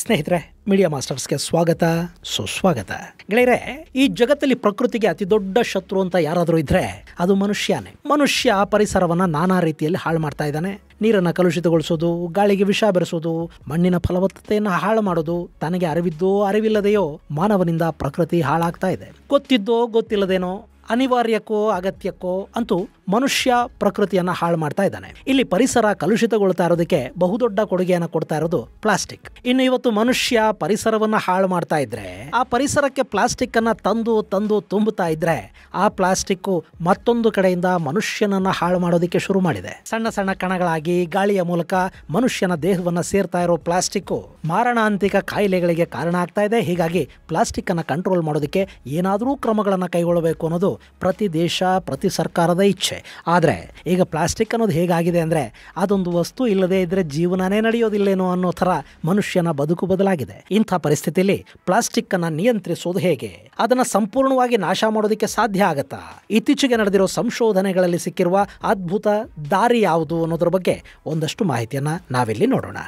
ಸ್ನೇಹಿತರೆ, ಮೀಡಿಯಾ ಮಾಸ್ಟರ್ಸ್ಗೆ ಸ್ವಾಗತ ಸುಸ್ವಾಗತ. ಗೆಳೆಯರೆ, ಈ ಜಗತ್ತಲ್ಲಿ ಪ್ರಕೃತಿಗೆ ಅತಿ ದೊಡ್ಡ ಶತ್ರು ಅಂತ ಯಾರಾದರೂ ಇದ್ರೆ ಅದು ಮನುಷ್ಯನೇ. ಮನುಷ್ಯ ಪರಿಸರವನ್ನ ನಾನಾ ರೀತಿಯಲ್ಲಿ ಹಾಳು ಮಾಡ್ತಾ ಇದ್ದಾನೆ. ನೀರನ್ನು ಕಲುಷಿತಗೊಳಿಸೋದು, ಗಾಳಿಗೆ ವಿಷ ಬೆರೆಸೋದು, ಮಣ್ಣಿನ ಫಲವತ್ತತೆಯನ್ನು ಹಾಳು ಮಾಡೋದು, ತನಗೆ ಅರಿವಿದ್ದೋ ಅರಿವಿಲ್ಲದೆಯೋ ಮಾನವನಿಂದ ಪ್ರಕೃತಿ ಹಾಳಾಗ್ತಾ ಇದೆ. ಗೊತ್ತಿದ್ದೋ ಗೊತ್ತಿಲ್ಲದೇನೋ, ಅನಿವಾರ್ಯಕ್ಕೋ ಅಗತ್ಯಕ್ಕೋ ಅಂತೂ ಮನುಷ್ಯ ಪ್ರಕೃತಿಯನ್ನ ಹಾಳು ಮಾಡ್ತಾ ಇದ್ದಾನೆ. ಇಲ್ಲಿ ಪರಿಸರ ಕಲುಷಿತಗೊಳ್ತಾ ಇರೋದಕ್ಕೆ ಬಹುದೊಡ್ಡ ಕೊಡುಗೆಯನ್ನು ಕೊಡ್ತಾ ಇರೋದು ಪ್ಲಾಸ್ಟಿಕ್. ಇನ್ನು ಇವತ್ತು ಮನುಷ್ಯ ಪರಿಸರವನ್ನ ಹಾಳು ಮಾಡ್ತಾ ಇದ್ರೆ, ಆ ಪರಿಸರಕ್ಕೆ ಪ್ಲಾಸ್ಟಿಕ್ ಅನ್ನ ತಂದು ತುಂಬುತ್ತಾ ಇದ್ರೆ, ಆ ಪ್ಲಾಸ್ಟಿಕ್ ಮತ್ತೊಂದು ಕಡೆಯಿಂದ ಮನುಷ್ಯನನ್ನ ಹಾಳು ಮಾಡೋದಕ್ಕೆ ಶುರು ಮಾಡಿದೆ. ಸಣ್ಣ ಸಣ್ಣ ಕಣಗಳಾಗಿ ಗಾಳಿಯ ಮೂಲಕ ಮನುಷ್ಯನ ದೇಹವನ್ನ ಸೇರ್ತಾ ಇರೋ ಪ್ಲಾಸ್ಟಿಕ್ ಮಾರಣಾಂತಿಕ ಕಾಯಿಲೆಗಳಿಗೆ ಕಾರಣ ಆಗ್ತಾ ಇದೆ. ಹೀಗಾಗಿ ಪ್ಲಾಸ್ಟಿಕ್ ಅನ್ನ ಕಂಟ್ರೋಲ್ ಮಾಡೋದಕ್ಕೆ ಏನಾದರೂ ಕ್ರಮಗಳನ್ನು ಕೈಗೊಳ್ಳಬೇಕು ಅನ್ನೋದು ಪ್ರತಿ ದೇಶ, ಪ್ರತಿ ಸರ್ಕಾರದ ಇಚ್ಛೆ. ಆದರೆ ಈಗ ಪ್ಲಾಸ್ಟಿಕ್ ಅನ್ನೋದು ಹೇಗಾಗಿದೆ ಅಂದರೆ, ಅದೊಂದು ವಸ್ತು ಇಲ್ಲದೆ ಇದ್ರೆ ಜೀವನನೇ ನಡೆಯೋದಿಲ್ಲೇನೋ ಅನ್ನೋ ಥರ ಮನುಷ್ಯನ ಬದುಕು ಬದಲಾಗಿದೆ. ಇಂಥ ಪರಿಸ್ಥಿತಿಯಲ್ಲಿ ಪ್ಲಾಸ್ಟಿಕ್ ಅನ್ನು ನಿಯಂತ್ರಿಸೋದು ಹೇಗೆ? ಅದನ್ನು ಸಂಪೂರ್ಣವಾಗಿ ನಾಶ ಮಾಡೋದಕ್ಕೆ ಸಾಧ್ಯ ಆಗತ್ತಾ? ಇತ್ತೀಚೆಗೆ ನಡೆದಿರೋ ಸಂಶೋಧನೆಗಳಲ್ಲಿ ಸಿಕ್ಕಿರುವ ಅದ್ಭುತ ದಾರಿ ಯಾವುದು ಅನ್ನೋದ್ರ ಬಗ್ಗೆ ಒಂದಷ್ಟು ಮಾಹಿತಿಯನ್ನು ನಾವಿಲ್ಲಿ ನೋಡೋಣ.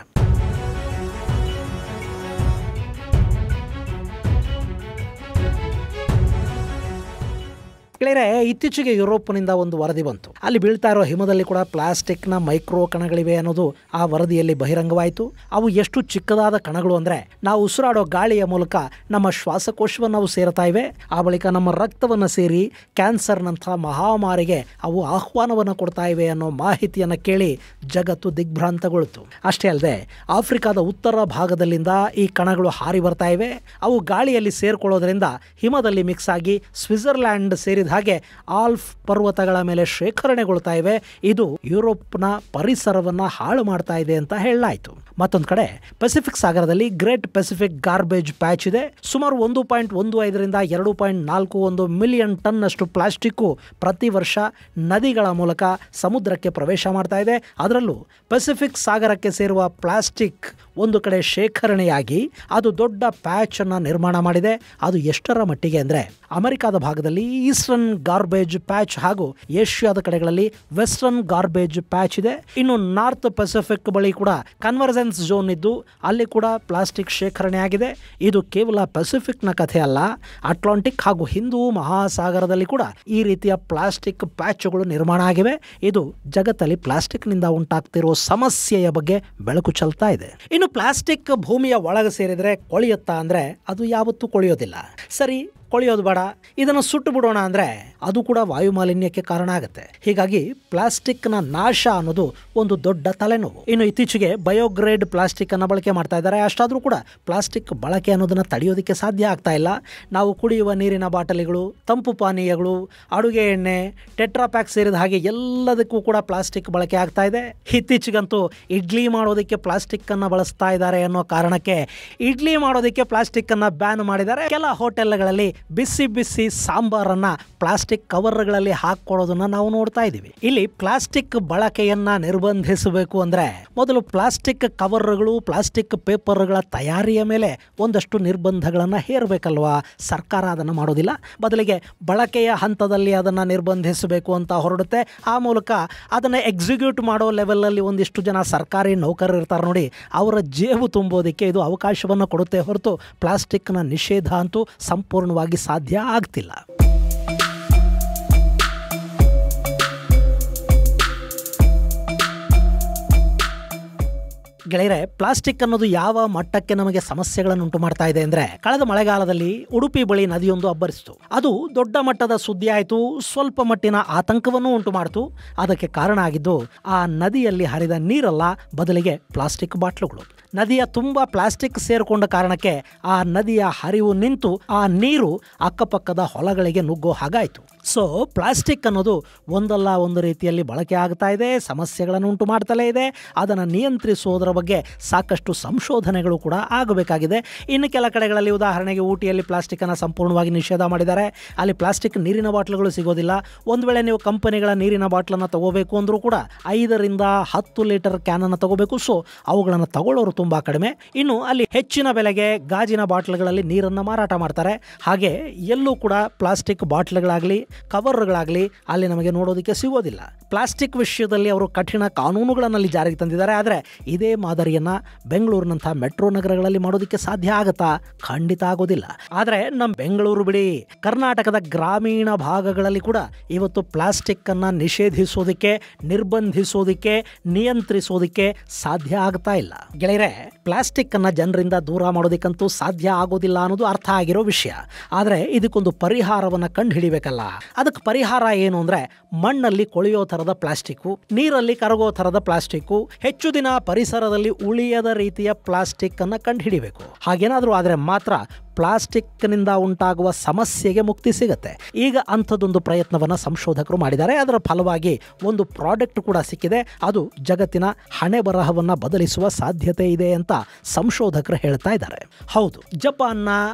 ಇತ್ತೀಚೆಗೆ ಯುರೋಪ್ನಿಂದ ಒಂದು ವರದಿ ಬಂತು. ಅಲ್ಲಿ ಬೀಳ್ತಾ ಇರೋ ಹಿಮದಲ್ಲಿ ಕೂಡ ಪ್ಲಾಸ್ಟಿಕ್ನ ಮೈಕ್ರೋ ಕಣಗಳಿವೆ ಅನ್ನೋದು ಆ ವರದಿಯಲ್ಲಿ ಬಹಿರಂಗವಾಯಿತು. ಅವು ಎಷ್ಟು ಚಿಕ್ಕದಾದ ಕಣಗಳು ಅಂದರೆ, ನಾವು ಉಸಿರಾಡೋ ಗಾಳಿಯ ಮೂಲಕ ನಮ್ಮ ಶ್ವಾಸಕೋಶವನ್ನು ಅವು ಸೇರ್ತಾ ಇವೆ. ಆ ಬಳಿಕ ನಮ್ಮ ರಕ್ತವನ್ನು ಸೇರಿ ಕ್ಯಾನ್ಸರ್ನಂಥ ಮಹಾಮಾರಿಗೆ ಅವು ಆಹ್ವಾನವನ್ನು ಕೊಡ್ತಾ ಇವೆ ಅನ್ನೋ ಮಾಹಿತಿಯನ್ನು ಕೇಳಿ ಜಗತ್ತು ದಿಗ್ಭ್ರಾಂತಗೊಳ್ತು. ಅಷ್ಟೇ ಅಲ್ಲದೆ ಆಫ್ರಿಕಾದ ಉತ್ತರ ಭಾಗದಲ್ಲಿಂದ ಈ ಕಣಗಳು ಹಾರಿ ಬರ್ತಾ ಇವೆ. ಅವು ಗಾಳಿಯಲ್ಲಿ ಸೇರ್ಕೊಳ್ಳೋದ್ರಿಂದ ಹಿಮದಲ್ಲಿ ಮಿಕ್ಸ್ ಆಗಿ ಸ್ವಿಟ್ಜರ್ಲ್ಯಾಂಡ್ ಸೇರಿದ ಹಾಗೆ ಆಲ್ಪ್ ಪರ್ವತಗಳ ಮೇಲೆ ಶೇಖರಣೆಗೊಳ್ತಾ ಇವೆ. ಇದು ಯುರೋಪ್ನ ಪರಿಸರವನ್ನ ಹಾಳು ಮಾಡ್ತಾ ಇದೆ ಅಂತ ಹೇಳಲಾಯಿತು. ಮತ್ತೊಂದು ಕಡೆ ಪೆಸಿಫಿಕ್ ಸಾಗರದಲ್ಲಿ ಗ್ರೇಟ್ ಪೆಸಿಫಿಕ್ ಗಾರ್ಬೇಜ್ ಪ್ಯಾಚ್ ಇದೆ. ಸುಮಾರು 1.15ರಿಂದ 2.41 ಮಿಲಿಯನ್ ಟನ್ ಅಷ್ಟು ಪ್ಲಾಸ್ಟಿಕ್ಕು ಪ್ರತಿ ವರ್ಷ ನದಿಗಳ ಮೂಲಕ ಸಮುದ್ರಕ್ಕೆ ಪ್ರವೇಶ ಮಾಡ್ತಾ ಇದೆ. ಅದರಲ್ಲೂ ಪೆಸಿಫಿಕ್ ಸಾಗರಕ್ಕೆ ಸೇರುವ ಪ್ಲಾಸ್ಟಿಕ್ ಒಂದು ಕಡೆ ಶೇಖರಣೆಯಾಗಿ ಅದು ದೊಡ್ಡ ಪ್ಯಾಚ್ ಅನ್ನ ನಿರ್ಮಾಣ ಮಾಡಿದೆ. ಅದು ಎಷ್ಟರ ಮಟ್ಟಿಗೆ ಅಂದರೆ, ಅಮೆರಿಕಾದ ಭಾಗದಲ್ಲಿ ಈಸ್ಟರ್ನ್ ಗಾರ್ಬೇಜ್ ಪ್ಯಾಚ್ ಹಾಗೂ ಏಷ್ಯಾದ ಕಡೆಗಳಲ್ಲಿ ವೆಸ್ಟರ್ನ್ ಗಾರ್ಬೇಜ್ ಪ್ಯಾಚ್ ಇದೆ. ಇನ್ನು ನಾರ್ತ್ ಪೆಸಿಫಿಕ್ ಬಳಿ ಕೂಡ ಕನ್ವರ್ಜೆನ್ಸ್ ಝೋನ್ ಇದ್ದು ಅಲ್ಲಿ ಕೂಡ ಪ್ಲಾಸ್ಟಿಕ್ ಶೇಖರಣೆ ಆಗಿದೆ. ಇದು ಕೇವಲ ಪೆಸಿಫಿಕ್ನ ಕಥೆ ಅಲ್ಲ, ಅಟ್ಲಾಂಟಿಕ್ ಹಾಗೂ ಹಿಂದೂ ಮಹಾಸಾಗರದಲ್ಲಿ ಕೂಡ ಈ ರೀತಿಯ ಪ್ಲಾಸ್ಟಿಕ್ ಪ್ಯಾಚ್ಗಳು ನಿರ್ಮಾಣ ಆಗಿವೆ. ಇದು ಜಗತ್ತಲ್ಲಿ ಪ್ಲಾಸ್ಟಿಕ್ನಿಂದ ಉಂಟಾಗ್ತಿರೋ ಸಮಸ್ಯೆಯ ಬಗ್ಗೆ ಬೆಳಕು ಚೆಲ್ತಾ ಇದೆ. ಇನ್ನು ಪ್ಲಾಸ್ಟಿಕ್ ಭೂಮಿಯ ಒಳಗೆ ಸೇರಿದರೆ ಕೊಳೆಯುತ್ತಾ ಅಂದರೆ ಅದು ಯಾವತ್ತೂ ಕೊಳೆಯೋದಿಲ್ಲ. ಸರಿ, ಕೊಳೆಯೋದು ಬೇಡ, ಇದನ್ನು ಸುಟ್ಟು ಬಿಡೋಣ ಅಂದರೆ ಅದು ಕೂಡ ವಾಯು ಮಾಲಿನ್ಯಕ್ಕೆ ಕಾರಣ ಆಗುತ್ತೆ. ಹೀಗಾಗಿ ಪ್ಲಾಸ್ಟಿಕ್ನ ನಾಶ ಅನ್ನೋದು ಒಂದು ದೊಡ್ಡ ತಲೆನೋವು. ಇನ್ನು ಇತ್ತೀಚೆಗೆ ಬಯೋಗ್ರೇಡ್ ಪ್ಲಾಸ್ಟಿಕ್ ಅನ್ನು ಬಳಕೆ ಮಾಡ್ತಾ ಇದ್ದಾರೆ. ಅಷ್ಟಾದರೂ ಕೂಡ ಪ್ಲಾಸ್ಟಿಕ್ ಬಳಕೆ ಅನ್ನೋದನ್ನು ತಡೆಯೋದಕ್ಕೆ ಸಾಧ್ಯ ಆಗ್ತಾ ಇಲ್ಲ. ನಾವು ಕುಡಿಯುವ ನೀರಿನ ಬಾಟಲಿಗಳು, ತಂಪು ಪಾನೀಯಗಳು, ಅಡುಗೆ ಎಣ್ಣೆ, ಟೆಟ್ರಾಪ್ಯಾಕ್ ಸೇರಿದ ಹಾಗೆ ಎಲ್ಲದಕ್ಕೂ ಕೂಡ ಪ್ಲಾಸ್ಟಿಕ್ ಬಳಕೆ ಆಗ್ತಾ ಇದೆ. ಇತ್ತೀಚೆಗಂತೂ ಇಡ್ಲಿ ಮಾಡೋದಕ್ಕೆ ಪ್ಲಾಸ್ಟಿಕ್ ಅನ್ನು ಬಳಸ್ತಾ ಇದ್ದಾರೆ ಅನ್ನೋ ಕಾರಣಕ್ಕೆ ಇಡ್ಲಿ ಮಾಡೋದಕ್ಕೆ ಪ್ಲಾಸ್ಟಿಕ್ ಅನ್ನು ಬ್ಯಾನ್ ಮಾಡಿದ್ದಾರೆ. ಕೆಲ ಹೋಟೆಲ್ಗಳಲ್ಲಿ ಬಿಸಿ ಬಿಸಿ ಸಾಂಬಾರನ್ನ ಪ್ಲಾಸ್ಟಿಕ್ ಕವರ್ಗಳಲ್ಲಿ ಹಾಕೊಡೋದನ್ನ ನಾವು ನೋಡ್ತಾ ಇದ್ದೀವಿ. ಇಲ್ಲಿ ಪ್ಲಾಸ್ಟಿಕ್ ಬಳಕೆಯನ್ನ ನಿರ್ಬಂಧಿಸಬೇಕು ಅಂದ್ರೆ ಮೊದಲು ಪ್ಲಾಸ್ಟಿಕ್ ಕವರ್ಗಳು, ಪ್ಲಾಸ್ಟಿಕ್ ಪೇಪರ್ಗಳ ತಯಾರಿಯ ಮೇಲೆ ಒಂದಷ್ಟು ನಿರ್ಬಂಧಗಳನ್ನ ಹೇರಬೇಕಲ್ವಾ? ಸರ್ಕಾರ ಅದನ್ನ ಮಾಡೋದಿಲ್ಲ. ಬದಲಿಗೆ ಬಳಕೆಯ ಹಂತದಲ್ಲಿ ಅದನ್ನ ನಿರ್ಬಂಧಿಸಬೇಕು ಅಂತ ಹೊರಡುತ್ತೆ. ಆ ಮೂಲಕ ಅದನ್ನ ಎಕ್ಸಿಕ್ಯೂಟ್ ಮಾಡೋ ಲೆವೆಲ್ ಅಲ್ಲಿ ಒಂದಿಷ್ಟು ಜನ ಸರ್ಕಾರಿ ನೌಕರರು ಇರ್ತಾರೆ ನೋಡಿ, ಅವರ ಜೇಬು ತುಂಬೋದಕ್ಕೆ ಇದು ಅವಕಾಶವನ್ನು ಕೊಡುತ್ತೆ ಹೊರತು ಪ್ಲಾಸ್ಟಿಕ್ನ ನಿಷೇಧ ಅಂತೂ ಸಂಪೂರ್ಣವಾಗಿ ಸಾಧ್ಯ ಆಗ್ತಿಲ್ಲ. ಗೆಳೆಯರೆ, ಪ್ಲಾಸ್ಟಿಕ್ ಅನ್ನೋದು ಯಾವ ಮಟ್ಟಕ್ಕೆ ನಮಗೆ ಸಮಸ್ಯೆಗಳನ್ನು ಉಂಟು ಮಾಡ್ತಾ ಇದೆ ಅಂದ್ರೆ, ಕಳೆದ ಮಳೆಗಾಲದಲ್ಲಿ ಉಡುಪಿ ಬಳಿ ನದಿಯೊಂದು ಅಬ್ಬರಿಸಿತು. ಅದು ದೊಡ್ಡ ಮಟ್ಟದ ಸುದ್ದಿ ಆಯಿತು, ಸ್ವಲ್ಪ ಮಟ್ಟಿನ ಆತಂಕವನ್ನು ಉಂಟು ಮಾಡಿತು. ಅದಕ್ಕೆ ಕಾರಣ ಆಗಿದ್ದು ಆ ನದಿಯಲ್ಲಿ ಹರಿದ ನೀರಲ್ಲ, ಬದಲಿಗೆ ಪ್ಲಾಸ್ಟಿಕ್ ಬಾಟ್ಲುಗಳು. ನದಿಯ ತುಂಬ ಪ್ಲಾಸ್ಟಿಕ್ ಸೇರಿಕೊಂಡ ಕಾರಣಕ್ಕೆ ಆ ನದಿಯ ಹರಿವು ನಿಂತು ಆ ನೀರು ಅಕ್ಕಪಕ್ಕದ ಹೊಲಗಳಿಗೆ ನುಗ್ಗೋ ಹಾಗಾಯಿತು. ಸೊ ಪ್ಲಾಸ್ಟಿಕ್ ಅನ್ನೋದು ಒಂದಲ್ಲ ಒಂದು ರೀತಿಯಲ್ಲಿ ಬಳಕೆ ಆಗ್ತಾ ಇದೆ, ಸಮಸ್ಯೆಗಳನ್ನು ಉಂಟು ಮಾಡ್ತಲೇ ಇದೆ. ಅದನ್ನು ನಿಯಂತ್ರಿಸೋದರ ಬಗ್ಗೆ ಸಾಕಷ್ಟು ಸಂಶೋಧನೆಗಳು ಕೂಡ ಆಗಬೇಕಾಗಿದೆ. ಇನ್ನು ಕೆಲ ಕಡೆಗಳಲ್ಲಿ, ಉದಾಹರಣೆಗೆ ಊಟಿಯಲ್ಲಿ ಪ್ಲಾಸ್ಟಿಕ್ಕನ್ನು ಸಂಪೂರ್ಣವಾಗಿ ನಿಷೇಧ ಮಾಡಿದ್ದಾರೆ. ಅಲ್ಲಿ ಪ್ಲಾಸ್ಟಿಕ್ ನೀರಿನ ಬಾಟ್ಲುಗಳು ಸಿಗೋದಿಲ್ಲ. ಒಂದು ವೇಳೆ ನೀವು ಕಂಪನಿಗಳ ನೀರಿನ ಬಾಟ್ಲನ್ನು ತಗೋಬೇಕು ಅಂದರೂ ಕೂಡ 5ರಿಂದ 10 ಲೀಟರ್ ಕ್ಯಾನನ್ನು ತಗೋಬೇಕು. ಸೊ ಅವುಗಳನ್ನು ತಗೊಳ್ಳೋರು ತುಂಬ ಕಡಿಮೆ. ಇನ್ನು ಅಲ್ಲಿ ಹೆಚ್ಚಿನ ಬೆಲೆಗೆ ಗಾಜಿನ ಬಾಟ್ಲುಗಳಲ್ಲಿ ನೀರನ್ನು ಮಾರಾಟ ಮಾಡ್ತಾರೆ. ಹಾಗೆ ಎಲ್ಲೂ ಕೂಡ ಪ್ಲಾಸ್ಟಿಕ್ ಬಾಟ್ಲುಗಳಾಗಲಿ ಕವರ್ಗಳಾಗಲಿ ಅಲ್ಲಿ ನಮಗೆ ನೋಡೋದಕ್ಕೆ ಸಿಗೋದಿಲ್ಲ. ಪ್ಲಾಸ್ಟಿಕ್ ವಿಷಯದಲ್ಲಿ ಅವರು ಕಠಿಣ ಕಾನೂನುಗಳನ್ನಲ್ಲಿ ಜಾರಿಗೆ ತಂದಿದ್ದಾರೆ. ಆದರೆ ಇದೇ ಮಾದರಿಯನ್ನು ಬೆಂಗಳೂರಿನಂಥ ಮೆಟ್ರೋ ನಗರಗಳಲ್ಲಿ ಮಾಡೋದಕ್ಕೆ ಸಾಧ್ಯ ಆಗುತ್ತಾ? ಖಂಡಿತ ಆಗೋದಿಲ್ಲ. ಆದರೆ ನಮ್ಮ ಬೆಂಗಳೂರು ಬಿಡಿ, ಕರ್ನಾಟಕದ ಗ್ರಾಮೀಣ ಭಾಗಗಳಲ್ಲಿ ಕೂಡ ಇವತ್ತು ಪ್ಲಾಸ್ಟಿಕ್ ಅನ್ನು ನಿಷೇಧಿಸೋದಕ್ಕೆ, ನಿರ್ಬಂಧಿಸೋದಕ್ಕೆ, ನಿಯಂತ್ರಿಸೋದಕ್ಕೆ ಸಾಧ್ಯ ಆಗ್ತಾ ಇಲ್ಲ. ಗೆಳೆಯರೆ, ಪ್ಲಾಸ್ಟಿಕ್ ಅನ್ನು ಜನರಿಂದ ದೂರ ಮಾಡೋದಕ್ಕಂತೂ ಸಾಧ್ಯ ಆಗೋದಿಲ್ಲ ಅನ್ನೋದು ಅರ್ಥ ಆಗಿರೋ ವಿಷಯ. ಆದರೆ ಇದಕ್ಕೊಂದು ಪರಿಹಾರವನ್ನು ಕಂಡು ಹಿಡಿಬೇಕಲ್ಲ. ಅದಕ್ಕೆ ಪರಿಹಾರ ಏನು ಅಂದರೆ ಮಣ್ಣಲ್ಲಿ ಕೊಳೆಯೋ ಥರದ ಪ್ಲಾಸ್ಟಿಕ್ಕು, ನೀರಲ್ಲಿ ಕರಗೋ ಥರದ ಪ್ಲಾಸ್ಟಿಕ್ಕು, ಹೆಚ್ಚು ದಿನ ಪರಿಸರದಲ್ಲಿ ಉಳಿಯದ ರೀತಿಯ ಪ್ಲಾಸ್ಟಿಕ್ ಅನ್ನು ಕಂಡು ಹಿಡಿಬೇಕು. ಹಾಗೇನಾದರೂ ಆದರೆ ಮಾತ್ರ ಪ್ಲಾಸ್ಟಿಕ್ನಿಂದ ಉಂಟಾಗುವ ಸಮಸ್ಯೆಗೆ ಮುಕ್ತಿ ಸಿಗುತ್ತೆ. ಈಗ ಅಂಥದ್ದೊಂದು ಪ್ರಯತ್ನವನ್ನು ಸಂಶೋಧಕರು ಮಾಡಿದ್ದಾರೆ. ಅದರ ಫಲವಾಗಿ ಒಂದು ಪ್ರಾಡಕ್ಟ್ ಕೂಡ ಸಿಕ್ಕಿದೆ. ಅದು ಜಗತ್ತಿನ ಹಣೆ ಬರಹವನ್ನು ಬದಲಿಸುವ ಸಾಧ್ಯತೆ ಇದೆ ಅಂತ ಸಂಶೋಧಕರು ಹೇಳ್ತಾ ಇದ್ದಾರೆ. ಹೌದು, ಜಪಾನ್ನ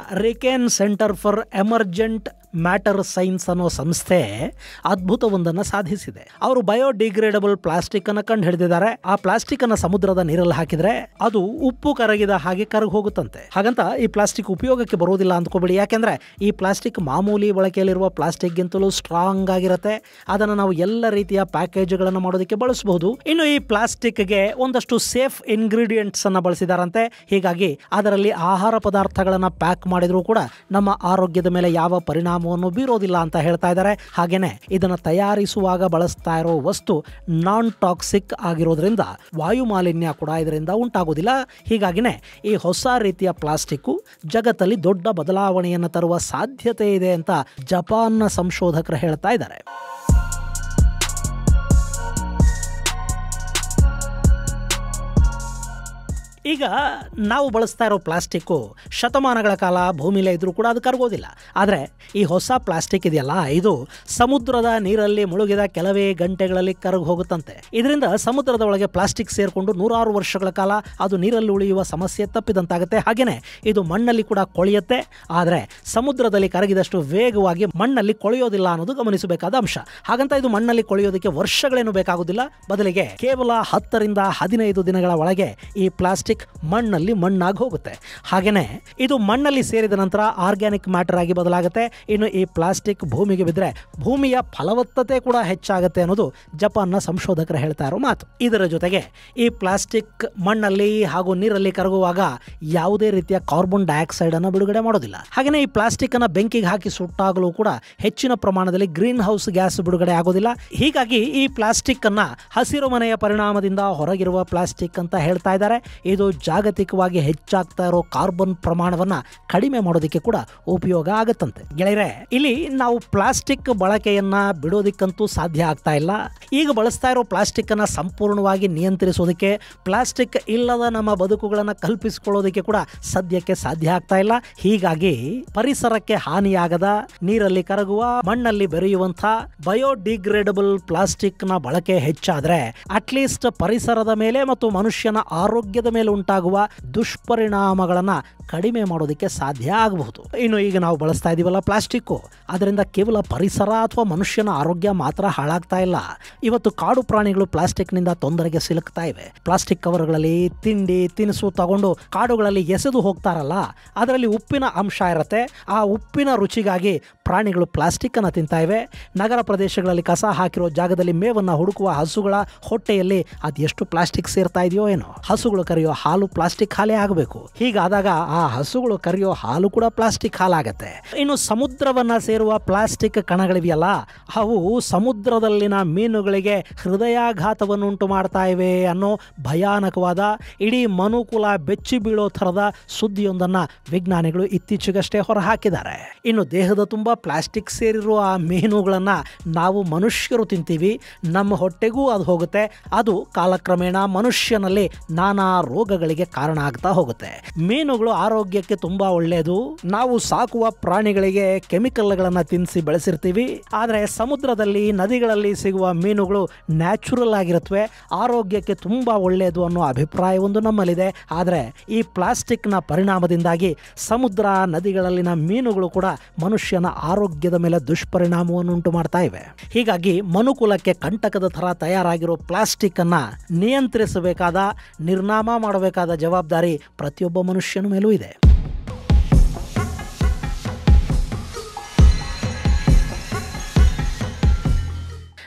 Riken center for emergent matter science ಅನ್ನೋ ಸಂಸ್ಥೆ ಅದ್ಭುತವೊಂದನ್ನು ಸಾಧಿಸಿದೆ. ಅವರು ಬಯೋಡಿಗ್ರೇಡಬಲ್ ಪ್ಲಾಸ್ಟಿಕ್ ಅನ್ನು ಕಂಡು ಹಿಡಿದಿದ್ದಾರೆ. ಆ ಪ್ಲಾಸ್ಟಿಕ್ ಅನ್ನು ಸಮುದ್ರದ ನೀರಲ್ಲಿ ಹಾಕಿದ್ರೆ ಅದು ಉಪ್ಪು ಕರಗಿದ ಹಾಗೆ ಕರಗಿ ಹೋಗುತ್ತಂತೆ. ಹಾಗಂತ ಈ ಪ್ಲಾಸ್ಟಿಕ್ ಉಪಯೋಗಕ್ಕೆ ಬರೋದಿಲ್ಲ ಅಂದ್ಕೋಬೇಡಿ. ಯಾಕೆಂದ್ರೆ ಈ ಪ್ಲಾಸ್ಟಿಕ್ ಮಾಮೂಲಿ ಬಳಕೆಯಲ್ಲಿರುವ ಪ್ಲಾಸ್ಟಿಕ್ಗಿಂತಲೂ ಸ್ಟ್ರಾಂಗ್ ಆಗಿರುತ್ತೆ. ಅದನ್ನು ನಾವು ಎಲ್ಲ ರೀತಿಯ ಪ್ಯಾಕೇಜ್ಗಳನ್ನು ಮಾಡೋದಕ್ಕೆ ಬಳಸಬಹುದು. ಇನ್ನು ಈ ಪ್ಲಾಸ್ಟಿಕ್ಗೆ ಒಂದಷ್ಟು ಸೇಫ್ ಇಂಗ್ರೀಡಿಯೆಂಟ್ಸ್ ಅನ್ನು ಬಳಸಿದಾರಂತೆ. ಹೀಗಾಗಿ ಅದರಲ್ಲಿ ಆಹಾರ ಪದಾರ್ಥಗಳನ್ನು ಪ್ಯಾಕ್ ಮಾಡಿದ್ರೂ ಕೂಡ ನಮ್ಮ ಆರೋಗ್ಯದ ಮೇಲೆ ಯಾವ ಪರಿಣಾಮ ಬೀರೋದಿಲ್ಲ ಅಂತ ಹೇಳ್ತಾ ಇದ್ದಾರೆ. ಹಾಗೇನೆ ಇದನ್ನು ತಯಾರಿಸುವಾಗ ಬಳಸ್ತಾ ಇರೋ ವಸ್ತು ನಾನ್ ಟಾಕ್ಸಿಕ್ ಆಗಿರೋದ್ರಿಂದ ವಾಯು ಮಾಲಿನ್ಯ ಕೂಡ ಇದರಿಂದ ಉಂಟಾಗೋದಿಲ್ಲ. ಹೀಗಾಗಿನೇ ಈ ಹೊಸ ರೀತಿಯ ಪ್ಲಾಸ್ಟಿಕ್ಕು ಜಗತ್ತಲ್ಲಿ ದೊಡ್ಡ ಬದಲಾವಣೆಯನ್ನು ತರುವ ಸಾಧ್ಯತೆ ಇದೆ ಅಂತ ಜಪಾನ್ನ ಸಂಶೋಧಕರು ಹೇಳ್ತಾ ಇದ್ದಾರೆ. ಈಗ ನಾವು ಬಳಸ್ತಾ ಇರೋ ಪ್ಲಾಸ್ಟಿಕ್ಕು ಶತಮಾನಗಳ ಕಾಲ ಭೂಮಿಲೇ ಇದ್ರೂ ಕೂಡ ಅದು ಕರಗೋದಿಲ್ಲ. ಆದರೆ ಈ ಹೊಸ ಪ್ಲಾಸ್ಟಿಕ್ ಇದೆಯಲ್ಲ, ಇದು ಸಮುದ್ರದ ನೀರಲ್ಲಿ ಮುಳುಗಿದ ಕೆಲವೇ ಗಂಟೆಗಳಲ್ಲಿ ಕರಗಿ ಹೋಗುತ್ತಂತೆ. ಇದರಿಂದ ಸಮುದ್ರದ ಒಳಗೆ ಪ್ಲಾಸ್ಟಿಕ್ ಸೇರಿಕೊಂಡು ನೂರಾರು ವರ್ಷಗಳ ಕಾಲ ಅದು ನೀರಲ್ಲಿ ಉಳಿಯುವ ಸಮಸ್ಯೆ ತಪ್ಪಿದಂತಾಗುತ್ತೆ. ಹಾಗೆಯೇ ಇದು ಮಣ್ಣಲ್ಲಿ ಕೂಡ ಕೊಳೆಯುತ್ತೆ. ಆದರೆ ಸಮುದ್ರದಲ್ಲಿ ಕರಗಿದಷ್ಟು ವೇಗವಾಗಿ ಮಣ್ಣಲ್ಲಿ ಕೊಳೆಯೋದಿಲ್ಲ ಅನ್ನೋದು ಗಮನಿಸಬೇಕಾದ ಅಂಶ. ಹಾಗಂತ ಇದು ಮಣ್ಣಲ್ಲಿ ಕೊಳೆಯೋದಕ್ಕೆ ವರ್ಷಗಳೇನು ಬೇಕಾಗುವುದಿಲ್ಲ. ಬದಲಿಗೆ ಕೇವಲ 10 ರಿಂದ 15 ದಿನಗಳ ಒಳಗೆ ಈ ಪ್ಲಾಸ್ಟಿಕ್ ಮಣ್ಣಲ್ಲಿ ಮಣ್ಣಾಗಿ ಹೋಗುತ್ತೆ. ಹಾಗೇನೆ ಇದು ಮಣ್ಣಲ್ಲಿ ಸೇರಿದ ನಂತರ ಆರ್ಗ್ಯಾನಿಕ್ ಮ್ಯಾಟರ್ ಆಗಿ ಬದಲಾಗುತ್ತೆ. ಇನ್ನು ಈ ಪ್ಲಾಸ್ಟಿಕ್ ಭೂಮಿಗೆ ಬಿದ್ದರೆ ಭೂಮಿಯ ಫಲವತ್ತತೆ ಕೂಡ ಹೆಚ್ಚಾಗುತ್ತೆ ಅನ್ನೋದು ಜಪಾನ್ನ ಸಂಶೋಧಕರು ಹೇಳ್ತಾ ಇರೋ ಮಾತು. ಇದರ ಜೊತೆಗೆ ಈ ಪ್ಲಾಸ್ಟಿಕ್ ಮಣ್ಣಲ್ಲಿ ಹಾಗೂ ನೀರಲ್ಲಿ ಕರಗುವಾಗ ಯಾವುದೇ ರೀತಿಯ ಕಾರ್ಬನ್ ಡೈಆಕ್ಸೈಡ್ ಅನ್ನು ಬಿಡುಗಡೆ ಮಾಡೋದಿಲ್ಲ. ಹಾಗೆಯೇ ಈ ಪ್ಲಾಸ್ಟಿಕ್ ಅನ್ನು ಬೆಂಕಿಗೆ ಹಾಕಿ ಸುಟ್ಟಾಗಲೂ ಕೂಡ ಹೆಚ್ಚಿನ ಪ್ರಮಾಣದಲ್ಲಿ ಗ್ರೀನ್ ಹೌಸ್ ಗ್ಯಾಸ್ ಬಿಡುಗಡೆ ಆಗೋದಿಲ್ಲ. ಹೀಗಾಗಿ ಈ ಪ್ಲಾಸ್ಟಿಕ್ ಅನ್ನ ಹಸಿರು ಮನೆಯ ಪರಿಣಾಮದಿಂದ ಹೊರಗಿರುವ ಪ್ಲಾಸ್ಟಿಕ್ ಅಂತ ಹೇಳ್ತಾ ಇದ್ದಾರೆ. ಇದು ಜಾಗತಿಕವಾಗಿ ಹೆಚ್ಚಾಗ್ತಾ ಇರೋ ಕಾರ್ಬನ್ ಪ್ರಮಾಣವನ್ನ ಕಡಿಮೆ ಮಾಡೋದಕ್ಕೆ ಕೂಡ ಉಪಯೋಗ ಆಗುತ್ತಂತೆ. ಗೆಳೆಯರೆ, ಇಲ್ಲಿ ನಾವು ಪ್ಲಾಸ್ಟಿಕ್ ಬಳಕೆಯನ್ನ ಬಿಡೋದಕ್ಕಂತೂ ಸಾಧ್ಯ ಆಗ್ತಾ ಇಲ್ಲ. ಈಗ ಬಳಸ್ತಾ ಇರೋ ಪ್ಲಾಸ್ಟಿಕ್ ಅನ್ನ ಸಂಪೂರ್ಣವಾಗಿ ನಿಯಂತ್ರಿಸೋದಕ್ಕೆ, ಪ್ಲಾಸ್ಟಿಕ್ ಇಲ್ಲದ ನಮ್ಮ ಬದುಕುಗಳನ್ನು ಕಲ್ಪಿಸಿಕೊಳ್ಳೋದಕ್ಕೆ ಕೂಡ ಸದ್ಯಕ್ಕೆ ಸಾಧ್ಯ ಆಗ್ತಾ ಇಲ್ಲ. ಹೀಗಾಗಿ ಪರಿಸರಕ್ಕೆ ಹಾನಿಯಾಗದ, ನೀರಲ್ಲಿ ಕರಗುವ, ಮಣ್ಣಲ್ಲಿ ಬೆರೆಯುವಂಥ ಬಯೋಡಿಗ್ರೇಡಬಲ್ ಪ್ಲಾಸ್ಟಿಕ್ ನ ಬಳಕೆ ಹೆಚ್ಚಾದ್ರೆ ಅಟ್ಲೀಸ್ಟ್ ಪರಿಸರದ ಮೇಲೆ ಮತ್ತು ಮನುಷ್ಯನ ಆರೋಗ್ಯದ ಮೇಲೆ ಉಂಟಾಗುವ ದುಷ್ಪರಿಣಾಮಗಳನ್ನ ಕಡಿಮೆ ಮಾಡೋದಕ್ಕೆ ಸಾಧ್ಯ ಆಗಬಹುದು. ಇನ್ನು ಈಗ ನಾವು ಬಳಸ್ತಾ ಇದೀವಲ್ಲ ಪ್ಲಾಸ್ಟಿಕ್, ಅದರಿಂದ ಕೇವಲ ಪರಿಸರ ಅಥವಾ ಮನುಷ್ಯನ ಆರೋಗ್ಯ ಮಾತ್ರ ಹಾಳಾಗ್ತಾ ಇಲ್ಲ. ಇವತ್ತು ಕಾಡು ಪ್ರಾಣಿಗಳು ಪ್ಲಾಸ್ಟಿಕ್ ನಿಂದ ತೊಂದರೆಗೆ ಸಿಲುಕ್ತಾ ಇವೆ. ಪ್ಲಾಸ್ಟಿಕ್ ಕವರ್ಗಳಲ್ಲಿ ತಿಂಡಿ ತಿನಿಸು ತಗೊಂಡು ಕಾಡುಗಳಲ್ಲಿ ಎಸೆದು ಹೋಗ್ತಾರಲ್ಲ, ಅದರಲ್ಲಿ ಉಪ್ಪಿನ ಅಂಶ ಇರುತ್ತೆ. ಆ ಉಪ್ಪಿನ ರುಚಿಗಾಗಿ ಪ್ರಾಣಿಗಳು ಪ್ಲಾಸ್ಟಿಕ್ ಅನ್ನು ತಿಂತಾ ಇವೆ. ನಗರ ಪ್ರದೇಶಗಳಲ್ಲಿ ಕಸ ಹಾಕಿರೋ ಜಾಗದಲ್ಲಿ ಮೇವನ್ನು ಹುಡುಕುವ ಹಸುಗಳ ಹೊಟ್ಟೆಯಲ್ಲಿ ಅದೆಷ್ಟು ಪ್ಲಾಸ್ಟಿಕ್ ಸೇರ್ತಾ ಇದೆಯೋ ಏನೋ. ಹಸುಗಳು ಕರೆಯೋ ಹಾಲು ಪ್ಲಾಸ್ಟಿಕ್ ಹಾಲೇ ಆಗಬೇಕು. ಹೀಗಾದಾಗ ಆ ಹಸುಗಳು ಕರೆಯೋ ಹಾಲು ಕೂಡ ಪ್ಲಾಸ್ಟಿಕ್ ಹಾಲಾಗತ್ತೆ. ಇನ್ನು ಸಮುದ್ರವನ್ನ ಸೇರುವ ಪ್ಲಾಸ್ಟಿಕ್ ಕಣಗಳಿವೆಯಲ್ಲ, ಅವು ಸಮುದ್ರದಲ್ಲಿನ ಮೀನುಗಳಿಗೆ ಹೃದಯಾಘಾತವನ್ನು ಉಂಟು ಮಾಡ್ತಾ ಇವೆ ಅನ್ನೋ ಭಯಾನಕವಾದ, ಇಡೀ ಮನುಕುಲ ಬೆಚ್ಚಿ ಬೀಳೋ ಥರದ ಸುದ್ದಿಯೊಂದನ್ನ ವಿಜ್ಞಾನಿಗಳು ಇತ್ತೀಚೆಗಷ್ಟೇ ಹೊರಹಾಕಿದ್ದಾರೆ. ಇನ್ನು ದೇಹದ ತುಂಬ ಪ್ಲಾಸ್ಟಿಕ್ ಸೇರಿರುವ ಆ ಮೀನುಗಳನ್ನ ನಾವು ಮನುಷ್ಯರು ತಿಂತೀವಿ. ನಮ್ಮ ಹೊಟ್ಟೆಗೂ ಅದು ಹೋಗುತ್ತೆ. ಅದು ಕಾಲಕ್ರಮೇಣ ಮನುಷ್ಯನಲ್ಲಿ ನಾನಾ ರೋಗಗಳಿಗೆ ಕಾರಣ ಆಗ್ತಾ ಹೋಗುತ್ತೆ. ಮೀನುಗಳು ಆರೋಗ್ಯಕ್ಕೆ ತುಂಬಾ ಒಳ್ಳೆಯದು. ನಾವು ಸಾಕುವ ಪ್ರಾಣಿಗಳಿಗೆ ಕೆಮಿಕಲ್ಗಳನ್ನು ತಿನ್ನಿಸಿ ಬೆಳೆಸಿರ್ತೀವಿ. ಆದರೆ ಸಮುದ್ರದಲ್ಲಿ, ನದಿಗಳಲ್ಲಿ ಸಿಗುವ ಮೀನುಗಳು ನ್ಯಾಚುರಲ್ ಆಗಿರುತ್ತವೆ, ಆರೋಗ್ಯಕ್ಕೆ ತುಂಬಾ ಒಳ್ಳೆಯದು ಅನ್ನೋ ಅಭಿಪ್ರಾಯ ಒಂದು ನಮ್ಮಲ್ಲಿದೆ. ಆದರೆ ಈ ಪ್ಲಾಸ್ಟಿಕ್ನ ಪರಿಣಾಮದಿಂದಾಗಿ ಸಮುದ್ರ, ನದಿಗಳಲ್ಲಿನ ಮೀನುಗಳು ಕೂಡ ಮನುಷ್ಯನ ಆರೋಗ್ಯದ ಮೇಲೆ ದುಷ್ಪರಿಣಾಮವನ್ನು ಉಂಟು ಮಾಡ್ತಾ ಇವೆ. ಹೀಗಾಗಿ ಮನುಕುಲಕ್ಕೆ ಕಂಟಕದ ಥರ ತಯಾರಾಗಿರೋ ಪ್ಲಾಸ್ಟಿಕ್ ಅನ್ನ ನಿಯಂತ್ರಿಸಬೇಕಾದ, ನಿರ್ನಾಮ ಮಾಡಬೇಕಾದ ಜವಾಬ್ದಾರಿ ಪ್ರತಿಯೊಬ್ಬ ಮನುಷ್ಯನ ಮೇಲೂ ಇದೆ.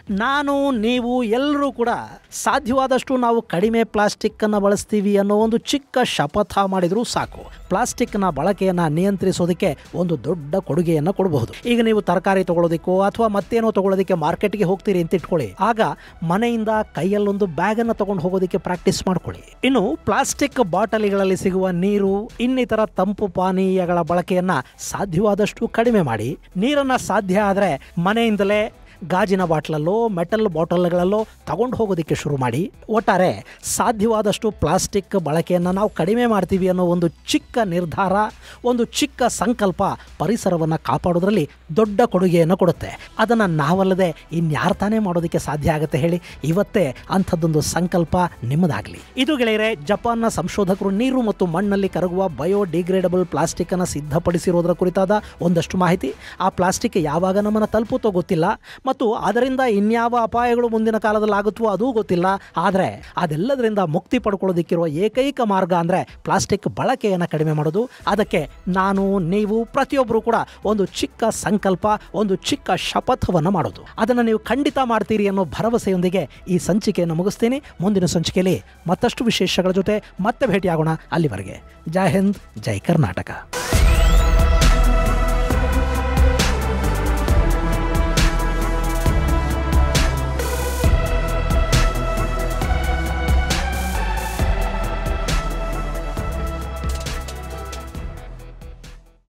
ನಾನು ನೀವು ಎಲ್ಲರೂ ಕೂಡ ಸಾಧ್ಯವಾದಷ್ಟು ನಾವು ಕಡಿಮೆ ಪ್ಲಾಸ್ಟಿಕ್ಕನ್ನು ಬಳಸ್ತೀವಿ ಅನ್ನೋ ಒಂದು ಚಿಕ್ಕ ಶಪಥ ಮಾಡಿದರೂ ಸಾಕು, ಪ್ಲಾಸ್ಟಿಕ್ನ ಬಳಕೆಯನ್ನು ನಿಯಂತ್ರಿಸೋದಕ್ಕೆ ಒಂದು ದೊಡ್ಡ ಕೊಡುಗೆಯನ್ನು ಕೊಡಬಹುದು. ಈಗ ನೀವು ತರಕಾರಿ ತಗೊಳ್ಳೋದಕ್ಕೋ ಅಥವಾ ಮತ್ತೇನೋ ತಗೊಳ್ಳೋದಕ್ಕೆ ಮಾರ್ಕೆಟ್ಗೆ ಹೋಗ್ತೀರಿ ಅಂತ ಇಟ್ಕೊಳ್ಳಿ, ಆಗ ಮನೆಯಿಂದ ಕೈಯಲ್ಲೊಂದು ಬ್ಯಾಗನ್ನು ತಗೊಂಡು ಹೋಗೋದಕ್ಕೆ ಪ್ರಾಕ್ಟೀಸ್ ಮಾಡ್ಕೊಳ್ಳಿ. ಇನ್ನು ಪ್ಲಾಸ್ಟಿಕ್ ಬಾಟಲಿಗಳಲ್ಲಿ ಸಿಗುವ ನೀರು, ಇನ್ನಿತರ ತಂಪು ಪಾನೀಯಗಳ ಬಳಕೆಯನ್ನು ಸಾಧ್ಯವಾದಷ್ಟು ಕಡಿಮೆ ಮಾಡಿ. ನೀರನ್ನು ಸಾಧ್ಯ ಆದರೆ ಮನೆಯಿಂದಲೇ ಗಾಜಿನ ಬಾಟ್ಲಲ್ಲೋ ಮೆಟಲ್ ಬಾಟಲ್ಗಳಲ್ಲೋ ತಗೊಂಡು ಹೋಗೋದಕ್ಕೆ ಶುರು ಮಾಡಿ. ಒಟ್ಟಾರೆ ಸಾಧ್ಯವಾದಷ್ಟು ಪ್ಲಾಸ್ಟಿಕ್ ಬಳಕೆಯನ್ನು ನಾವು ಕಡಿಮೆ ಮಾಡ್ತೀವಿ ಅನ್ನೋ ಒಂದು ಚಿಕ್ಕ ನಿರ್ಧಾರ, ಒಂದು ಚಿಕ್ಕ ಸಂಕಲ್ಪ ಪರಿಸರವನ್ನು ಕಾಪಾಡೋದ್ರಲ್ಲಿ ದೊಡ್ಡ ಕೊಡುಗೆಯನ್ನು ಕೊಡುತ್ತೆ. ಅದನ್ನು ನಾವಲ್ಲದೆ ಇನ್ಯಾರು ತಾನೇ ಮಾಡೋದಕ್ಕೆ ಸಾಧ್ಯ ಆಗುತ್ತೆ ಹೇಳಿ? ಇವತ್ತೇ ಅಂಥದ್ದೊಂದು ಸಂಕಲ್ಪ ನಿಮ್ಮದಾಗಲಿ. ಇದು ಗೆಳೆಯರೆ, ಜಪಾನ್ನ ಸಂಶೋಧಕರು ನೀರು ಮತ್ತು ಮಣ್ಣಲ್ಲಿ ಕರಗುವ ಬಯೋಡಿಗ್ರೇಡಬಲ್ ಪ್ಲಾಸ್ಟಿಕ್ ಅನ್ನು ಸಿದ್ಧಪಡಿಸಿರೋದರ ಕುರಿತಾದ ಒಂದಷ್ಟು ಮಾಹಿತಿ. ಆ ಪ್ಲಾಸ್ಟಿಕ್ ಯಾವಾಗ ನಮ್ಮನ್ನು ತಲುಪುತ್ತೋ ಗೊತ್ತಿಲ್ಲ, ಮತ್ತು ಅದರಿಂದ ಇನ್ಯಾವ ಅಪಾಯಗಳು ಮುಂದಿನ ಕಾಲದಲ್ಲಿ ಆಗುತ್ತವೋ ಅದೂ ಗೊತ್ತಿಲ್ಲ. ಆದರೆ ಅದೆಲ್ಲದರಿಂದ ಮುಕ್ತಿ ಪಡ್ಕೊಳ್ಳೋದಕ್ಕಿರುವ ಏಕೈಕ ಮಾರ್ಗ ಅಂದರೆ ಪ್ಲಾಸ್ಟಿಕ್ ಬಳಕೆಯನ್ನು ಕಡಿಮೆ ಮಾಡೋದು. ಅದಕ್ಕೆ ನಾನು, ನೀವು, ಪ್ರತಿಯೊಬ್ಬರು ಕೂಡ ಒಂದು ಚಿಕ್ಕ ಸಂಕಲ್ಪ, ಒಂದು ಚಿಕ್ಕ ಶಪಥವನ್ನು ಮಾಡೋದು. ಅದನ್ನು ನೀವು ಖಂಡಿತ ಮಾಡ್ತೀರಿ ಅನ್ನೋ ಭರವಸೆಯೊಂದಿಗೆ ಈ ಸಂಚಿಕೆಯನ್ನು ಮುಗಿಸ್ತೀನಿ. ಮುಂದಿನ ಸಂಚಿಕೆಯಲ್ಲಿ ಮತ್ತಷ್ಟು ವಿಶೇಷಗಳ ಜೊತೆ ಮತ್ತೆ ಭೇಟಿಯಾಗೋಣ. ಅಲ್ಲಿವರೆಗೆ ಜೈ ಹಿಂದ್, ಜೈ ಕರ್ನಾಟಕ.